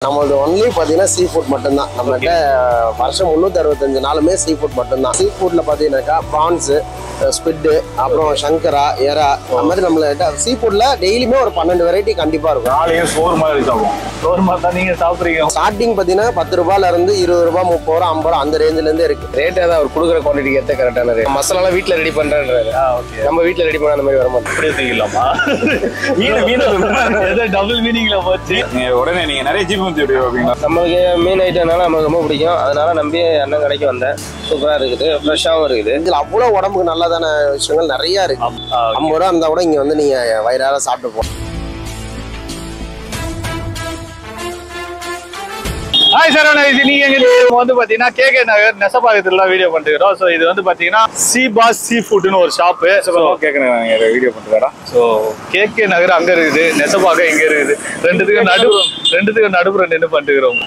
நம்மளது ஒன்லி பார்த்தீங்கன்னா sea food மட்டும்தான். நம்மகிட்ட வருஷம் 365 நாளுமே சீ ஃபுட் மட்டும்தான். சீ ஃபுட்ல பார்த்தீங்கன்னாக்கா ப்ரான்ஸு, ஸ்குவிட்டு, அப்புறம் சங்கரா, எறா, அந்த மாதிரி நம்மள்கிட்ட சீ ஃபுட்ல டெய்லியுமே ஒரு 12 வெரைட்டி கண்டிப்பா இருக்கும். நாளையும் சோறு மாதிரி சாப்பிடும். சோறு மாதிரி தான் நீங்க சாப்பிட்றீங்க. ஸ்டார்டிங் பார்த்தீங்கன்னா 10 ரூபாயில இருந்து 20 ரூபா, 30 ரூபா, 50 ரூபா அந்த ரேஞ்சில இருந்தே இருக்கு. ரேட் ஏதாவது அவர் கொடுக்குற குவான்டிட்டி ஏற்ற கரெக்டான ரேட். மசாலா வீட்டில் ரெடி பண்றாரு. நம்ம வீட்டில் ரெடி பண்ண அந்த மாதிரி வர மாட்டோம். அப்படியே தூக்கிடலாமா? டபுள் மீனிங்ல போச்சு. உடனே நீங்க நிறைய ஜிம் வந்து நம்மளுக்கு மீன் ஐட்டம்னால நமக்கு ரொம்ப பிடிக்கும். அதனால நம்பி அண்ணன் கடைக்கு வந்தேன். சூப்பரா இருக்குது, ஃப்ரெஷ்ஷாகவும் இருக்குது. இதுல அவ்வளோ உடம்புக்கு நல்லதான விஷயங்கள் நிறைய இருக்கு. 50 ரூபா இருந்தா கூட இங்க வந்து நீங்க வயிறார சாப்பிட்டு போகலாம். ஹாய் சரவணா, இது நீங்க வந்து பாத்தீங்கன்னா கேகே நகர் நெசப்பாக்கத்துல வீடியோ பண்ணிருக்கோம். ஸோ இது வந்து பாத்தீங்கன்னா SeaBoss SeaFoodsனு ஒரு ஷாப்பு. கேட்க வீடியோ பண்ணிருக்கோம். ஸோ கேகே நகர் அங்க இருக்குது, நெசப்பாக்கம் இங்க இருக்குது. ரெண்டுத்துக்கு நடுப்புற நின்று பண்ணிருக்கிறோம்.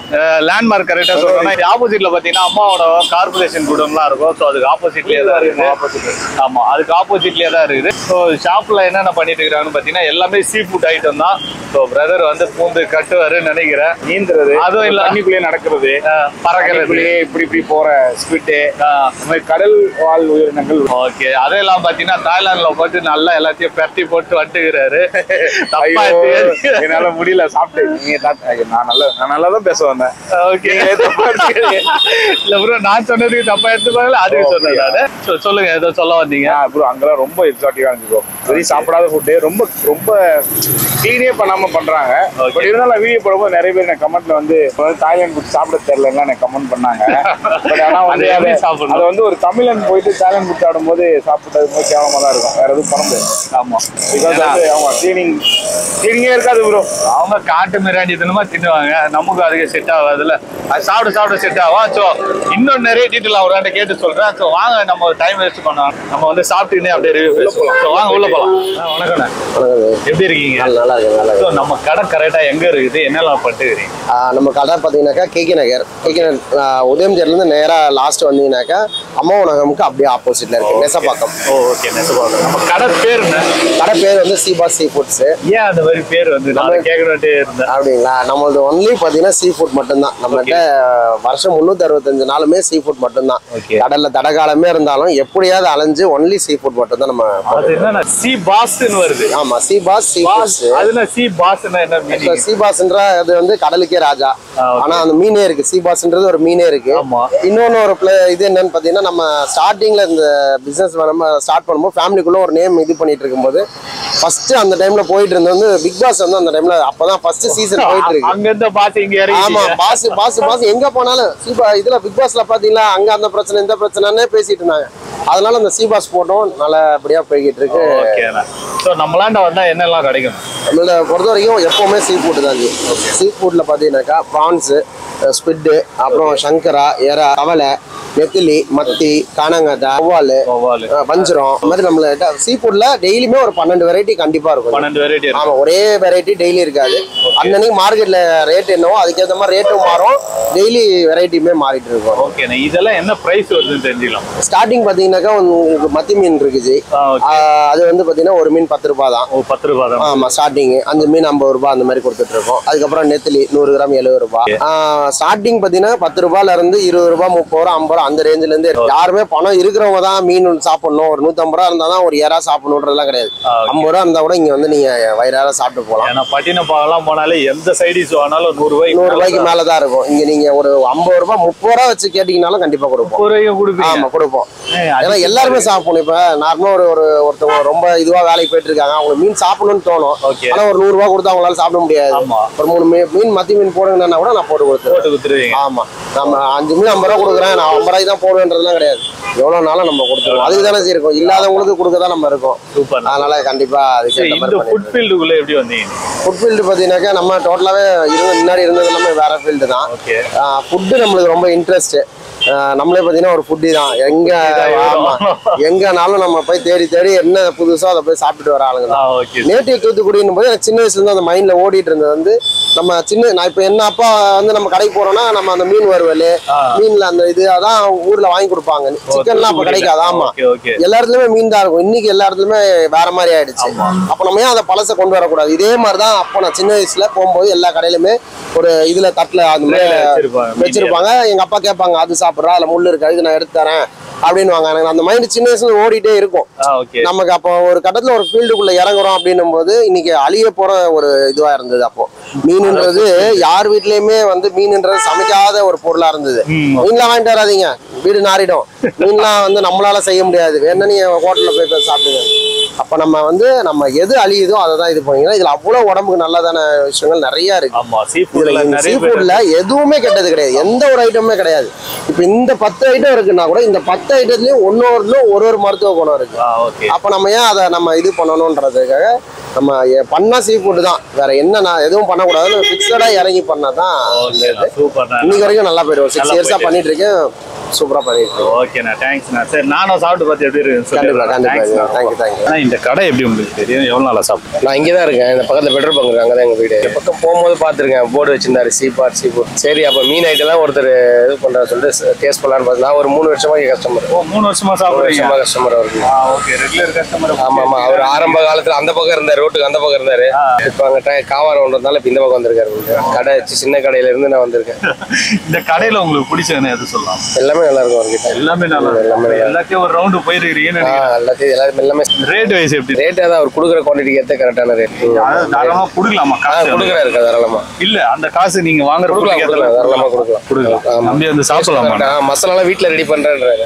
லேண்ட்மார்க் கரெக்டா சொல்றோம்னா ஆப்போசிட்ல பாத்தீங்கன்னா அம்மாவோட கார்பரேஷன் குடோன்லாம் இருக்கும். ஸோ அதுக்கு ஆப்போசிட்லயே தான் இருக்குது. ஆமா, அதுக்கு ஆப்போசிட்லயே தான் இருக்குது. ஸோ ஷாப்ல என்னென்ன பண்ணிட்டு இருக்காங்கன்னு பாத்தீங்கன்னா எல்லாமே சீ ஃபுட் ஐட்டம் தான். ஸோ பிரதர் வந்து பூந்து கட்டுவாருன்னு நினைக்கிறேன். நீந்துறது, அதுவும் இல்ல நடக்கிறது, பறக்கிறது, இப்படி போற ஸ்குவிட்டு, கடல் வாழ் உயிரினங்கள். ஓகே, அதெல்லாம் பாத்தீங்கன்னா தாய்லாந்துல போட்டு நல்லா எல்லாத்தையும் பெரட்டி போட்டு வந்துக்கிறாரு. என்னால முடியல சாப்பிட்டு. நான் நல்லா தான் பேச வந்தேன். ஓகே, இல்ல ப்ரோ, நான் சொன்னதுக்கு தப்பா எடுத்துப்பாங்க. அதுக்கு சொன்னேன். சொல்லுங்க, ஏதோ சொல்ல வந்தீங்க. ப்ரோ அங்கெல்லாம் ரொம்ப எக்ஸாட்டிக்கா இருந்துச்சு. வெரி சாப்பிடாத ஃபுட்டு, ரொம்ப கிளீனே பண்ணாம பண்றாங்க. பட் இருந்தாலும் வீடியோ போடும்போது நிறைய பேர் கமெண்ட்ல வந்து தாய்லாந்து ஃபுட் சாப்பிட தெரியலன்னா எனக்கு கமெண்ட் பண்ணாங்க. பட் ஆனா வந்து அதை வந்து ஒரு தமிழன் போயிட்டு தாய்லாந்து ஃபுட் சாப்பிடும் போது சாப்பிட்டது ரொம்ப கேவலமா தான் இருக்கும். வேற எதுவும் பண்ண முடியாது. ஆமா, பிகாஸ் வந்து அவங்க கிளீனிங்கே இருக்காது ப்ரோ. அவங்க காட்டு மிராண்டி தினமா தின்னுவாங்க. நமக்கு அதுக்கு செட் ஆகாதுல்ல. அது சாப்பிட செட் ஆகும். ஸோ இன்னும் நிறைய டீட்டெயில் அவர்கிட்ட கேட்டு சொல்றேன். ஸோ வாங்க, நம்ம டைம் வேஸ்ட் பண்ணோம். நம்ம வந்து சாப்பிட்டுன்னே அப்படியே ரிவ்யூ பேசுவோம். ஸோ வாங்க உள்ள போகலாம். வணக்கண்ணா, எப்படி இருக்கீங்க? நல்லா இருக்கு. ஸோ நம்ம கடை கரெக்டா எங்க இருக்குது, என்னெல்லாம் பண்ணிட்டு? நம்ம கடை பார்த்தீங்கன்னாக்கா கேகே நகர் உதயம்ஜர்லேருந்து நேராக லாஸ்ட் வந்தீங்கன்னாக்கா அம்மா உணவகமுக்கு அப்படியே ஆப்போசிட்ல இருக்கு, நெசப்பாக்கம். ஓகே, நெசப்பாக்கம். நம்ம கடை பேர் என்ன? கடை பேர் வந்து SeaBoss SeaFoods. ஏன் அந்த மாதிரி பேர் வந்து நான் கேட்கணுட்டே இருந்தேன். அப்படிங்களா? நம்மளது ஒன்லி பார்த்தீங்கன்னா சீ ஃபுட் மட்டும்தான். நம்மகிட்ட வருஷம் 365 நாளுமே சீ ஃபுட் மட்டும்தான். கடல்ல தடகாலமே இருந்தாலும் எப்படியாவது அலைஞ்சு ஒன்லி சீ ஃபுட் மட்டும் தான் நம்ம. அது என்னன்னா SeaBossன்னு வருது. ஆமா, SeaBoss SeaFoods. அதுல SeaBossன்னா என்ன மீனிங்? SeaBossன்ற அது வந்து கடலுக்கே ராஜா. ஆனா அந்த மீனே இருக்கு, SeaBossன்றது ஒரு மீனே இருக்கு. இன்னொன்னு ஒரு இது என்னன்னு பாத்தீங்கன்னா, நம்ம ஸ்டார்டிங்ல இந்த பிசினஸ் நம்ம ஸ்டார்ட் பண்ணும்போது ஃபேமிலிக்குள்ள ஒரு நேம் இது பண்ணிட்டு இருக்கும்போது ஃபர்ஸ்ட் அந்த டைம்ல போயிட்டு இருந்தது வந்து பிக் பாஸ் வந்து அந்த டைம்ல அப்பதான் ஃபர்ஸ்ட் சீசன் போயிட்டு இருக்கு. அங்க இருந்த பாஸ் இங்க இறங்கி. ஆமா, பாஸ் எங்க போனாலும் இதுல பிக் பாஸ்ல பாத்தீங்களா அங்க அந்த பிரச்சனை இந்த பிரச்சனைன்னே பேசிட்டு இருந்தாங்க. அதனால அந்த SeaBoss போட்டோம் நல்லபடியா போய்கிட்டு இருக்கு. ஸோ நம்மளாண்ட வந்தா என்னெல்லாம் கிடைக்கும்? நம்மள பொறுத்த வரைக்கும் எப்பவுமே சீ ஃபுட் தான். சீ ஃபுட்ல பாத்தீங்கன்னாக்கா ப்ரான்ஸு, ஸ்குவிட்டு, அப்புறம் சங்கரா, எறா, கவலை, நெத்திலி, மத்தி, காணாங்கத்தை, வவ்வால், வஞ்சிரம், அந்த மாதிரி நம்மள சீ ஃபுட்ல டெய்லியுமே ஒரு 12 வெரைட்டி கண்டிப்பா இருக்கும். 12 வெரைட்டி. ஆமா, ஒரே வெரைட்டி டெய்லி இருக்காது. அன்னைக்கு மார்க்கெட்ல ரேட் என்னவோ அதுக்கேற்ற மாதிரி ரேட்டும் மாறும், டெய்லி வெரைட்டியுமே மாறிட்டு இருக்கும். ஓகே, இதெல்லாம் என்ன பிரைஸ் வருதுன்னு தெரிஞ்சுக்கலாம். ஸ்டார்டிங் பாத்தீங்கன்னாக்கா உங்களுக்கு மத்தி மீன் இருக்குது. அது வந்து பாத்தீங்கன்னா ஒரு மீன் 10 ரூபாய் தான். 10 ரூபாய் தான். ஆமா, ஸ்டார்டிங் 5 மீன் 50 ரூபாய் அந்த மாதிரி கொடுத்துட்டு இருக்கோம். அதுக்கப்புறம் நெத்திலி 100 கிராம் 70 ரூபாய். ஸ்டார்டிங் பாத்தீங்கன்னா 10 ரூபாயில இருந்து 20 ரூபாய், 30 ரூபாய், 50 ரூபாய் அந்த ரேஞ்சில இருந்து. யாருமே பணம் இருக்கிறவங்க தான் மீன் சாப்பிடணும். ஒரு 150 ரூபாய் இருந்தாதான் ஒரு எறா சாப்பிடணும்ன்றதுலாம் கிடையாது. 50 ரூபாய் இருந்தா கூட இங்க வந்து நீங்க வயிறார சாப்பிட்டு போகலாம். ஏன்னா பட்டினப்பாலாம் போனாலே எந்த சைடிஸ் வாங்கினாலும் 100 ரூபாய்க்கு மேலதான் இருக்கும். இங்க நீங்க ஒரு 50 ரூபாய் 30 ரூபாய் வச்சு கேட்டீங்கன்னாலும் கண்டிப்பா கொடுப்போம். ஆமா, கொடுப்போம். ஏன்னா எல்லாருமே சாப்பிடணும். இப்ப நார்மலா ஒருத்தவங்க ரொம்ப இதுவா வேலைக்கு போயிட்டு இருக்காங்க, அவங்க மீன் சாப்பிடணும்னு தோணும். ஆனா ஒரு 100 ரூபாய் கொடுத்தா அவங்களால சாப்பிட முடியாது. ஒரு 3 மீன் மத்தி மீன் போடுங்கன்னா கூட நான் போட்டு கொடுத்துருவேன். ஆமா, நம்ம 5 மீன் 50 ரூபாய் கொடுக்குறேன், நான் 50 ரூபாய்க்கு தான் போடுவேன்றதுலாம் கிடையாது. எவ்வளவு நாளும் நம்ம கொடுத்துருவோம். அதுக்கு தானே இருக்கும், இல்லாதவங்களுக்கு கொடுக்க தான் நம்ம இருக்கோம். அதனால கண்டிப்பா அதுக்கு ஃபுட் ஃபீல்டுக்குள்ள எப்படி வந்தீங்க? ஃபுட் ஃபீல்டு பாத்தீங்கன்னாக்கா நம்ம டோட்டலாவே முன்னாடி இருந்தது எல்லாமே வேற ஃபீல்டு தான். ஃபுட்டு நம்மளுக்கு ரொம்ப இன்ட்ரெஸ்ட். நம்மளே பாத்தீங்கன்னா ஒரு ஃபுட்டி தான். எங்கனாலும் நம்ம போய் தேடி என்ன புதுசோ அதை போய் சாப்பிட்டு வர ஆளுங்க. நேட்டிவ் தூத்துக்குடின்னு போது எனக்கு சின்ன வயசுல இருந்து அந்த மைண்ட்ல ஓடிட்டு இருந்தது வந்து நம்ம சின்ன நான் இப்போ என்ன அப்பா வந்து நம்ம கடைக்கு போறோம்னா நம்ம அந்த மீன் வறுவல் மீன்ல அந்த இது அதான் ஊர்ல வாங்கி கொடுப்பாங்க. சிக்கன்லாம் அப்ப கிடைக்காது. ஆமா, எல்லா இடத்துலயுமே மீன் தான் இருக்கும். இன்னைக்கு எல்லா இடத்துலயுமே வேற மாதிரி ஆயிடுச்சு. அப்ப நம்ம ஏன் அந்த பழசை கொண்டு வரக்கூடாது? இதே மாதிரிதான் அப்போ நான் சின்ன வயசுல போகும்போது எல்லா கடையிலுமே ஒரு இதுல தட்டுல அந்த மாதிரி வச்சிருப்பாங்க. எங்க அப்பா கேட்பாங்க, அது சாப்பிட்றா அதுல முள்ளு இருக்காது, இது நான் எடுத்து தரேன் அப்படின்னு வாங்க. எனக்கு அந்த மைண்ட் சின்ன வயசுல ஓடிட்டே இருக்கும். நமக்கு அப்போ ஒரு கட்டத்துல ஒரு ஃபீல்டுக்குள்ள இறங்குறோம் அப்படின்னும் போது இன்னைக்கு அழிய போற ஒரு இதுவா இருந்தது. அப்போ மீனுன்றது யார் வீட்லயுமே வந்து மீனுன்றது சமைக்காத ஒரு பொருளா இருந்தது. மீன்லாம் வாங்கிட்டு வராதீங்க, வீடு நாரிடும். மீன்லாம் வந்து நம்மளால செய்ய முடியாது, வேணா நீ ஹோட்டல்ல போய் சாப்பிடுங்க. அப்ப நம்ம வந்து நம்ம எது அழியுதோ அதை தான் இது பண்ணீங்கன்னா இதுல அவ்வளவு உடம்புக்கு நல்லதான விஷயங்கள் நிறைய இருக்கு. சீஃபுட்ல எதுவுமே கெட்டது கிடையாது, எந்த ஒரு ஐட்டமுமே கிடையாது. இப்ப இந்த 10 ஐட்டம் இருக்குன்னா கூட இந்த 10 ஐட்டத்துலயும் ஒரு மருத்துவ குணம் இருக்கு. அப்ப நம்ம ஏன் அதை நம்ம இது பண்ணணும்ன்றதுக்காக நம்ம பண்ணா சீஃபுட் தான், வேற என்ன நான் எதுவும் பண்ணக்கூடாது. பிக்சடா இறங்கி பண்ணாதான் இன்னைக்கு வரைக்கும் நல்லா போயிடும். 6 இயர்ஸா பண்ணிட்டு இருக்கேன், சூப்பரா பண்ணிட்டு. ஓகேண்ணா, தேங்க்ஸ்ண்ணா. சரி, நானும் சாப்பிட்டு பார்த்து எப்படி இருக்கு? கண்டிப்பா. இந்த கடை எப்படி உங்களுக்கு தெரியும்? எவ்வளவு நாளா சாப்பிட்டு? நான் இங்கே தான் இருக்கேன், இந்த பக்கத்துல பெட்ரோல் பங்க் இருக்கு, அங்கதான் எங்க வீடு. இந்த பக்கம் போகும்போது பாத்துருக்கேன், போர்டு வச்சிருந்தாரு SeaBoss SeaFoods. சரி, அப்ப மீன் ஐட்டம் தான் ஒருத்தர் இது பண்ற சொல்லிட்டு டேஸ்ட் பண்ணலான்னு பார்த்தா நான் ஒரு 3 வருஷமா கஸ்டமர். 3 வருஷமா சாப்பிடுறீங்க? கஸ்டமர் அவருக்கு. Okay, regular customer. ஆமா, அவர் ஆரம்ப காலத்துல அந்த பக்கம் இருந்தாரு, ரோட்டுக்கு அந்த பக்கம் இருந்தாரு. இப்ப அங்க காவாரம் ஒன்றதுனால இப்ப இந்த பக்கம் வந்திருக்காரு. கடை சின்ன கடையில இருந்து நான் வந்திருக்கேன். இந்த கடையில உங்களுக்கு பிடிச்சதுன்னு எது சொல்லலாம்? எல்லாமே நல்லா இருக்கும் அவர்கிட்ட. எல்லாமே நல்லா இருக்கும். எல்லாத்தையும் ஒரு ரவுண்டு போயிருக்கீங்கன்னு எல்லாமே. ரேட் வைஸ் எப்படி? ரேட் தான் அவர் கொடுக்குற குவான்டிட்டிக்கு ஏற்ற கரெக்டான ரேட். தாராளமா கொடுக்கலாமா? கொடுக்குறாரு தாராளமா. இல்ல அந்த காசு நீங்க வாங்குற தாராளமா கொடுக்கலாம். நம்பி வந்து சாப்பிடலாமா? மசாலா வீட்டுல ரெடி பண்றேன்றாரு.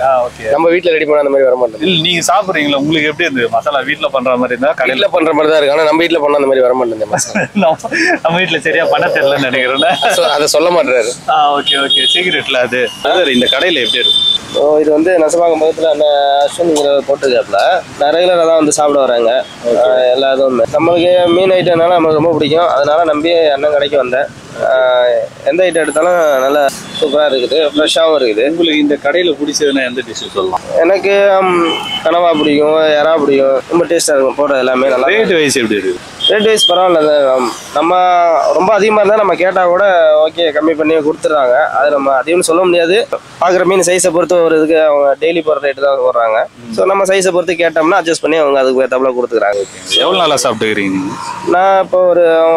நம்ம வீட்டுல ரெடி பண்ண அந்த மாதிரி வர மாட்டேன். இல்ல நீங்க சாப்பிடுறீங்களா? உங்களுக்கு எப்படி இருந்து மசாலா வீட்டுல பண்ற மாதிரி இருந்தா கடையில பண்ற மாதிரி தான் இருக்கு. ஆனா நம்ம வீட்டுல பண்ண அந்த மாதிரி வர மாட்டேன். நம்ம வீட்டுல சரியா பண்ண தெரியலன்னு நினைக்கிறேன். அதை சொல்ல மாட்டாரு. ஓகே ஓகே, சீக்கிரட்ல அது. இந்த கடையில எப்படி இருக்கும்? இது வந்து நெசப்பாக்கம் பக்கத்துல அந்த அஸ்வின்ங்கிற போட்டுருக்காப்புல நான் ரெகுலராக தான் வந்து சாப்பிட வராங்க. எல்லா இதுவும் நம்மளுக்கு மீன் ஐட்டம்னால நமக்கு ரொம்ப பிடிக்கும். அதனால நம்பி அண்ணன் கடைக்கு வந்தேன். எந்த ஐட்டம் எடுத்தாலும் நல்லா சூப்பராக இருக்குது, ஃப்ரெஷ்ஷாகவும் இருக்குது. உங்களுக்கு இந்த கடையில் பிடிச்சதுன்னா எந்த டிஷ் சொல்லலாம்? எனக்கு கனவா பிடிக்கும், எறா பிடிக்கும், ரொம்ப டேஸ்ட்டாக இருக்கும். போடுறது எல்லாமே நல்லா. ரேட் வைஸ் எப்படி இருக்குது? ரேட் வைஸ் பரவாயில்ல. நம்ம ரொம்ப அதிகமாக இருந்தால் நம்ம கேட்டால் கூட ஓகே கம்மி பண்ணி கொடுத்துட்றாங்க. அது நம்ம அதிகம்னு சொல்ல முடியாது. பார்க்குற மீன் சைஸை பொறுத்து ஒரு இதுக்கு அவங்க டெய்லி போகிற ரேட்டு தான் போடுறாங்க. ஸோ நம்ம சைஸை பொறுத்து கேட்டோம்னா அட்ஜஸ்ட் பண்ணி அவங்க அதுக்கு ஏற்றாப்புல கொடுத்துக்கிறாங்க. எவ்வளோ நாளாக சாப்பிட்டுக்கிறீங்க? நான் இப்போ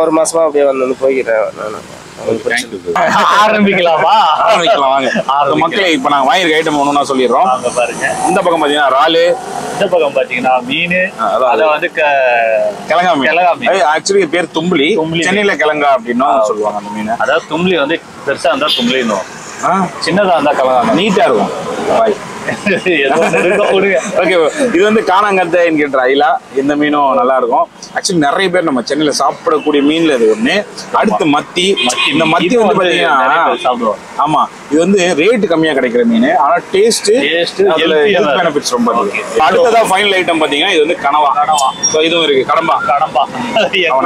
ஒரு மாசமா அப்படியே வந்து போய்க்கிறேன். ஆரம்பிக்கலாமா? ஆரம்பிக்கலாம் வாங்க. மக்களே, இப்ப நாங்க வாங்கிருக்க ஐட்டம் ஒண்ணுன்னா சொல்லிடுறோம். பாருங்க, இந்த பக்கம் பாத்தீங்கன்னா இறாலு, இந்த பக்கம் பாத்தீங்கன்னா மீன், அத வந்து கிழங்கா மீன். ஆக்சுவலி பேர் தும்பலி, சென்னையில கிழங்கா அப்படின்னு சொல்லுவாங்க அந்த மீன். அதாவது தும்பலி வந்து பெருசா இருந்தா தும்பலின்னு, சின்னதா இருந்தா கிழங்கா. நீட்டா இருக்கும். ஓகே, இது வந்து காணாங்கத்தை என்கின்ற ஐலா. இந்த மீனும் நல்லா இருக்கும். ஆக்சுவலி நிறைய பேர் நம்ம சென்னையில சாப்பிடக்கூடிய மீன்ல இது ஒண்ணு. அடுத்து மத்தி. இந்த மத்தி வந்து பாத்தீங்கன்னா ஆமா, இது வந்து ரேட் கம்மியா கிடைக்கிற மீன். ஆனா டேஸ்ட் பெனிஃபிட்ஸ் ரொம்ப இருக்கு. அடுத்ததா ஃபைனல் ஐட்டம் பாத்தீங்கன்னா இது வந்து கனவா. இதுவும் இருக்கு. கடம்பா.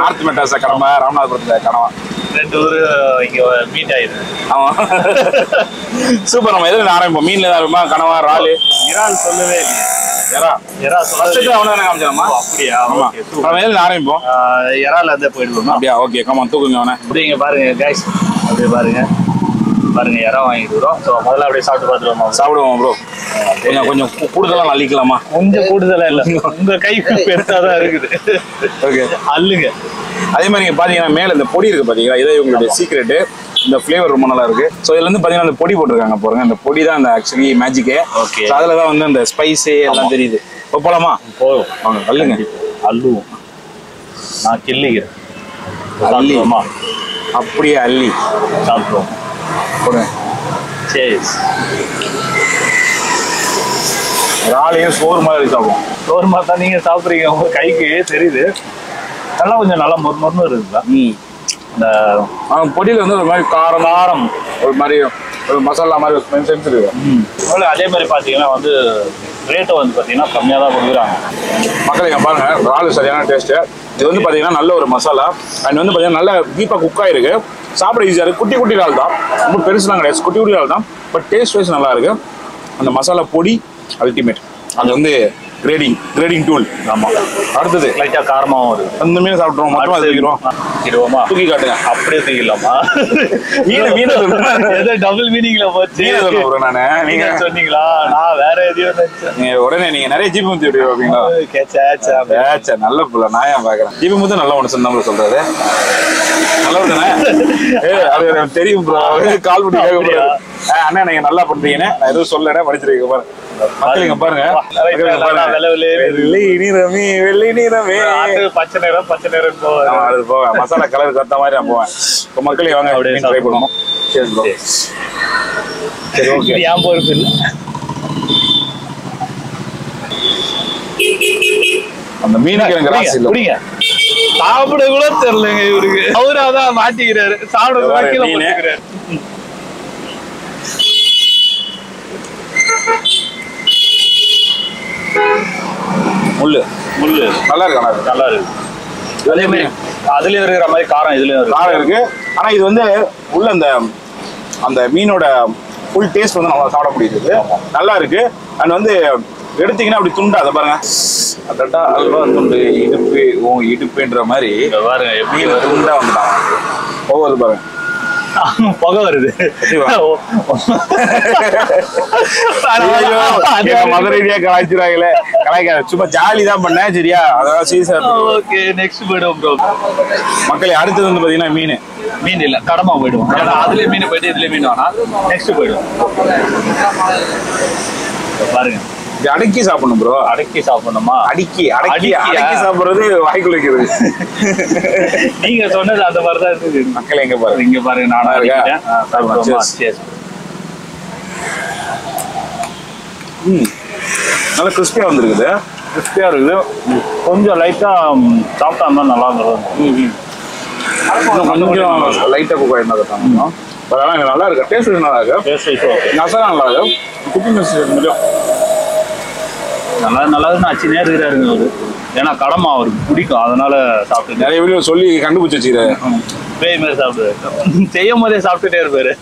நார்த் மெட்ராஸ்ல கடம்பா, ராமநாதபுரத்துல கனவா. 2 ஊரு இங்க மீட் ஆயிருக்கு. ஆமா, சூப்பர். நம்ம எதுல ஆரம்பிப்போம்? மீன்ல ஆரம்பிப்போமா? கனவா, இறால். இறால் சொல்லவே இல்லை. ஆரம்பிப்போம். இறால் வந்து போயிடுவோம். அப்படியா? ஓகே, கமா தூக்குங்க அவனை. அப்படிங்க பாருங்க கைஸ், அப்படியே பாருங்க பாருங்க, இறா வாங்கிடுறோம். ஸோ முதல்ல அப்படியே சாப்பிட்டு பார்த்துருவோமா? சாப்பிடுவோம் ப்ரோ. கொஞ்சம் கூடுதலா அள்ளிக்கலாமா? கொஞ்சம் கூடுதலா இல்ல, உங்க கைக்கு பெருசாதான் இருக்குது. ஓகே, அல்லுங்க. அதே மாதிரி நீங்க பாத்தீங்கன்னா மேல இந்த பொடி இருக்கு பாத்தீங்களா, இதே உங்களுடைய சீக்ரெட். இந்த ஃபிளேவர் ரொம்ப நல்லா இருக்கு. ஸோ இதுல இருந்து பாத்தீங்கன்னா அந்த பொடி போட்டிருக்காங்க பாருங்க. அந்த பொடி தான் அந்த ஆக்சுவலி மேஜிக்கே. அதுலதான் வந்து அந்த ஸ்பைஸே எல்லாம் தெரியுது. போலாமா? போதும் வாங்க, அல்லுங்க. அல்லுவோம். நான் கிள்ளிக்கிறேன். அள்ளிமா அப்படியே அள்ளி சாப்பிடுவோம். போடுங்க. சரி, இறாலையும் சோறு மாதிரி சாப்பிடுவோம். சோறு மாதிரி தான் நீங்க சாப்பிட்றீங்க, உங்க கைக்கு தெரியுது. நல்லா கொஞ்சம் நல்லா மொறு இருக்குதா? இந்த பொடியில் வந்து ஒரு மாதிரி காரம் ஒரு மாதிரி ஒரு மசாலா மாதிரி ஒரு சென்ஸ் இருக்கு. அதே மாதிரி பார்த்தீங்கன்னா வந்து ரேட்டை வந்து பார்த்தீங்கன்னா கம்மியாக தான் கொடுக்குறாங்க. மக்கள் இங்கே பாருங்க, இறால் சரியான டேஸ்ட்டு. இது வந்து பார்த்தீங்கன்னா நல்ல ஒரு மசாலா. அண்ட் வந்து பார்த்தீங்கன்னா நல்லா டீப்பாக குக் ஆகிருக்கு. சாப்பிட ஈஸியாக இருக்குது. குட்டி குட்டி இறால் தான், ரொம்ப பெருசுலாம் கிடையாது. குட்டி இறால் தான், பட் டேஸ்ட் வைஸ் நல்லா இருக்குது. அந்த மசாலா பொடி அல்டிமேட். அது வந்து கிரேடிங் டூல். ஆமா. அடுத்தது லைட்டா காரமாவும் வருது. அந்த மீன் சாப்பிட்டுருவோம். மொத்தமா தூக்கிடுவோமா? தூக்கி காட்டுங்க. அப்படியே தூக்கிடலாமா? மீன் ஏதோ டபுள் மீனிங்ல போச்சு. நானு நீங்க சொன்னீங்களா? நான் வேற எதையும் நினைச்சேன். உடனே நீங்க நிறைய ஜிபி முத்து எப்படி வைப்பீங்களா? நல்ல புள்ள. நான் ஏன் பாக்குறேன் ஜிபி முத்து நல்ல ஒண்ணு சொன்ன சொல்றாரு. நல்லது தானே? அது தெரியும் ப்ரோ. கால் பண்ணி கேட்க அண்ணா நீங்க நல்லா பண்றீங்கன்னு நான் எதுவும் சொல்லல. படிச்சிருக்கீங்க பாருங்க. மக்களுங்க பாருங்க. வெள்ளை நீரமே பச்சை நேரம் போவேன். மசாலா கலருக்கு ஏத்த மாதிரி நான் போவேன். இப்போ மக்களே வாங்க அப்படியே ட்ரை பண்ணுவோம். சரி ப்ரோ. சரி ஓகே. ஏன் பொறுப்பு இல்லை. அந்த மீனுக்கு எனக்கு ராசி இல்லை. குடிங்க. சாப்பிட கூட தெரியலங்க இவருக்கு. அவராதான் மாட்டிக்கிறாரு. சாப்பிட முள்ளு நல்லா இருக்கு. நல்லா இருக்கு. அதே மாதிரி அதுலயும் இருக்கிற மாதிரி காரம் இதுலயும் இருக்கு. ஆனா இது வந்து உள்ள அந்த மீனோட ஃபுல் டேஸ்ட் வந்து நம்ம சாப்பிட முடியுது. நல்லா இருக்கு. அண்ட் வந்து எடுத்தீங்கன்னா அப்படி துண்டா அதை பாருங்க. அதட்டா அல்வா துண்டு இடுப்புன்ற மாதிரி பாருங்க எப்படி துண்டா வந்துட்டான். ஒவ்வொரு பாருங்க புகை வருது. மதுரையா கலாய்ச்சிருவாங்களே. கலாய்க்காத, சும்மா ஜாலி தான் பண்ணேன். சரியா? அதான் சீசா. ஓகே நெக்ஸ்ட் போய்டுவோம் ப்ரோ. மக்களே அடுத்தது வந்து பாத்தீங்கன்னா மீன் இல்ல கடமா போயிடுவோம். ஏன்னா அதுலயே மீன் போயிட்டு இதுலயே மீன் வேணா. நெக்ஸ்ட் போயிடுவோம். பாருங்க அடக்கி சாப்பிடணும் ப்ரோ. அடக்கி சாப்பிடணுமா? அடக்கி சாப்பிடுறது வாய்க்குள்ள வைக்கிறது. நீங்க சொன்னது அந்த மாதிரிதான் இருந்தது. மக்கள் எங்க பாருங்க. இங்க பாருங்க நானா இருக்கேன். நல்லா கிறிஸ்பியா வந்துருக்குது. கிறிஸ்பியா இருக்குது. கொஞ்சம் லைட்டா சாப்பிட்டா இருந்தா நல்லா இருந்தது. கொஞ்சம் லைட்டா குக் ஆயிருந்தா நல்லா இருக்கு. டேஸ்ட் நல்லா இருக்கு. மசாலா நல்லா இருக்கு. குக்கிங் கொஞ்சம் நல்லா அச்சு நேரம் இருக்கிறாருங்க அவரு. ஏன்னா கடமா அவருக்கு பிடிக்கும். அதனால சாப்பிட்டு நிறைய வீடியோ சொல்லி கண்டுபிடிச்சு வச்சுக்கிறாரு. பேய் மாதிரி சாப்பிடுவாரு. செய்யும் போதே சாப்பிட்டுட்டே இருப்பாரு.